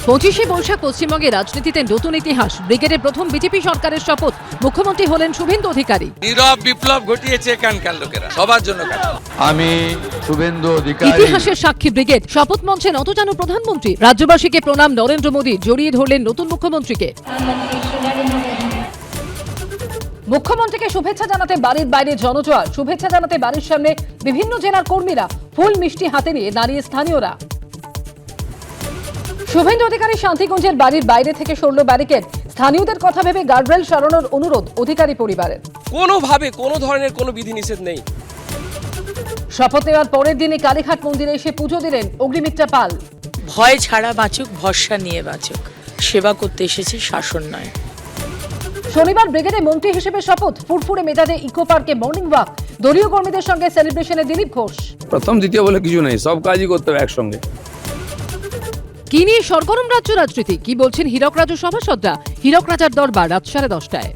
25শে বৈশাখ পশ্চিমবঙ্গে রাজনীতিতে নতুন ইতিহাস। ব্রিগেডের প্রথম বিজেপি সরকারের শপথ, মুখ্যমন্ত্রী হলেন শুভেন্দু অধিকারী। নীরব বিপ্লব ঘটিয়েছে এখানকার লোকেরা, সবার জন্য কাজ। আমি শুভেন্দু অধিকারী। ইতিহাসের সাক্ষী ব্রিগেড। শপথ মঞ্চে নত জানান প্রধানমন্ত্রী। রাজ্যবাসীকে প্রণাম নরেন্দ্র মোদী। জড়িয়ে ধরলেন নতুন মুখ্যমন্ত্রীকে। মুখ্যমন্ত্রীকে শুভেচ্ছা জানাতে বাড়ির বাইরে জনজোয়ার। শুভেচ্ছা জানাতে বাড়ির সামনে বিভিন্ন জেলার কর্মীরা, ফুল মিষ্টি হাতে নিয়ে দাঁড়িয়ে স্থানীয়রা। শুভেন্দু অধিকারী শান্তিগঞ্জের বাড়ির বাইরে থেকে সরল ব্যারিকেড। স্থানীয়দের কথা ভেবে গার্ডরেল সরানোর অনুরোধ অধিকারী পরিবারের। কোনোভাবে কোনো ধরনের কোনো বিধিনিষেধ নেই। শপথ নেওয়ার পরের দিনে কালীঘাট মন্দিরে এসে পুজো দিলেন অগ্নিমিত্রা পাল। ভয় ছাড়া বাঁচুক, ভরসা নিয়ে বাঁচুক। সেবা করতে এসেছে, শাসন নয়। শনিবার ব্রিগেডে মন্ত্রী হিসেবে শপথ। ফুরফুরে মেজাজে ইকো পার্কে মর্নিং ওয়াক। দলীয় কর্মীদের সঙ্গে সেলিব্রেশনে দিলীপ ঘোষ। প্রথম দ্বিতীয় বলে কিছু নেই, সব কাজই করতে হবে একসঙ্গে। কি নিয়ে সরগরম রাজ্য রাজনীতি, কি বলছেন হীরক রাজু সভাসদরা? হীরক রাজার দরবার রাত 10:30টায়।